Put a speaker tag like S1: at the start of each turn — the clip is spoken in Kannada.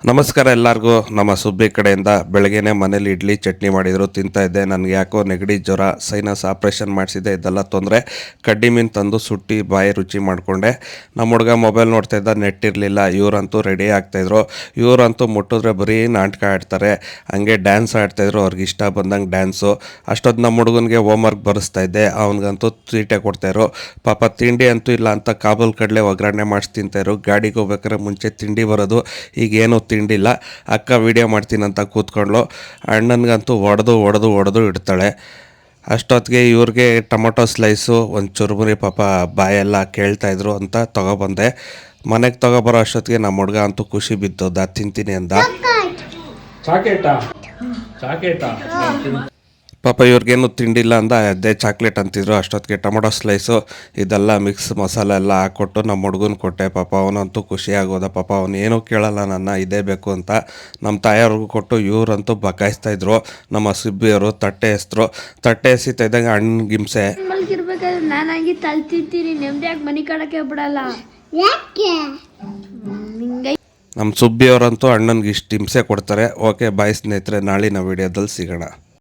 S1: ನಮಸ್ಕಾರ ಎಲ್ಲರಿಗೂ. ನಮ್ಮ ಸುಬ್ಬಿ ಕಡೆಯಿಂದ ಬೆಳಗ್ಗೆನೇ ಮನೇಲಿ ಇಡ್ಲಿ ಚಟ್ನಿ ಮಾಡಿದರು, ತಿಂತಾ ಇದ್ದೆ. ನನಗೆ ಯಾಕೋ ನೆಗಡಿ, ಜ್ವರ, ಸೈನಸ್ ಆಪ್ರೇಷನ್ ಮಾಡಿಸಿದ್ದೆ, ಇದೆಲ್ಲ ತೊಂದರೆ. ಕಡ್ಡಿ ಮೀನು ತಂದು ಸುಟ್ಟಿ ಬಾಯಿ ರುಚಿ ಮಾಡಿಕೊಂಡೆ. ನಮ್ಮ ಹುಡುಗ ಮೊಬೈಲ್ ನೋಡ್ತಾ ಇದ್ದ, ನೆಟ್ ಇರಲಿಲ್ಲ. ಇವರಂತೂ ರೆಡಿ ಆಗ್ತಾಯಿದ್ರು. ಇವರಂತೂ ಮುಟ್ಟಿದ್ರೆ ಬರೀ ನಾಟಕ ಆಡ್ತಾರೆ, ಹಂಗೆ ಡ್ಯಾನ್ಸ್ ಆಡ್ತಾಯಿದ್ರು, ಅವ್ರಿಗೆ ಇಷ್ಟ ಬಂದಂಗೆ ಡ್ಯಾನ್ಸು. ಅಷ್ಟೊತ್ತು ನಮ್ಮ ಹುಡುಗನಿಗೆ ಹೋಮ್ವರ್ಕ್ ಬರೆಸ್ತಾ ಇದ್ದೆ, ಅವನಿಗಂತೂ ತೀಟೆ ಕೊಡ್ತಾಯಿದ್ರು. ಪಾಪ ತಿಂಡಿ ಅಂತೂ ಇಲ್ಲ ಅಂತ ಕಾಬೂಲ್ ಕಡಲೆ ಒಗ್ಗರಣೆ ಮಾಡಿಸಿ ತಿಂತಾಯಿದ್ರು. ಗಾಡಿಗೆ ಹೋಗ್ಬೇಕಾದ್ರೆ ಮುಂಚೆ ತಿಂಡಿ ಬರೋದು, ಈಗೇನು ತಿಂಡಿಲ್ಲ. ಅಕ್ಕ ವೀಡಿಯೋ ಮಾಡ್ತೀನಂತ ಕೂತ್ಕೊಂಡ್ಲು. ಅಣ್ಣನಿಗಂತೂ ಹೊಡೆದು ಇಡ್ತಾಳೆ. ಅಷ್ಟೊತ್ತಿಗೆ ಇವ್ರಿಗೆ ಟೊಮೊಟೊ ಸ್ಲೈಸು, ಒಂದು ಚುರುಮುರಿ ಪಾಪ ಬಾಯೆಲ್ಲ ಕೇಳ್ತಾಯಿದ್ರು ಅಂತ ತೊಗೊಬಂದೆ. ಮನೆಗೆ ತೊಗೊಬರೋ ಅಷ್ಟೊತ್ತಿಗೆ ನಮ್ಮ ಹುಡುಗ ಅಂತೂ ಖುಷಿ ಬಿದ್ದೋದ, ತಿಂತೀನಿ ಅಂದ. ಪಾಪ ಇವ್ರಿಗೇನು ತಿಂಡಿಲ್ಲ ಅಂದ, ಅದೇ ಚಾಕ್ಲೇಟ್ ಅಂತಿದ್ರು. ಅಷ್ಟೊತ್ತಿಗೆ ಟೊಮೊಟೊ ಸ್ಲೈಸು ಇದೆಲ್ಲ ಮಿಕ್ಸ್ ಮಸಾಲೆ ಎಲ್ಲ ಹಾಕ್ಕೊಟ್ಟು ನಮ್ಮ ಹುಡುಗನ ಕೊಟ್ಟೆ. ಪಾಪ ಅವನಂತೂ ಖುಷಿ ಆಗೋದ. ಪಾಪ ಅವನು ಏನೂ ಕೇಳಲ್ಲ, ನನ್ನ ಇದೇ ಬೇಕು ಅಂತ. ನಮ್ಮ ತಾಯಿಯವ್ರಿಗೂ ಕೊಟ್ಟು ಇವರಂತೂ ಬಕಾಯಿಸ್ತಾಯಿದ್ರು. ನಮ್ಮ ಸುಬ್ಬಿಯವರು ತಟ್ಟೆ ಎಸಿತಾ ಇದ್ದಾಗ ಹಣ್ಣಿಗೆ ಹಿಂಸೆ.
S2: ನಾನಾಗಿ ತಲ್ತಿರ್ತೀನಿ, ನೆಮ್ಮದಿಯಾಗಿ ಮನೆ ಕಡಕ್ಕೆ ಬಿಡಲ್ಲ.
S1: ನಮ್ಮ ಸುಬ್ಬಿಯವರಂತೂ ಅಣ್ಣನಿಗೆ ಇಷ್ಟು ಹಿಂಸೆ ಕೊಡ್ತಾರೆ. ಓಕೆ ಬಾಯ್ ಸ್ನೇಹಿತರೆ, ನಾಳಿನ ವಿಡಿಯೋದಲ್ಲಿ ಸಿಗೋಣ.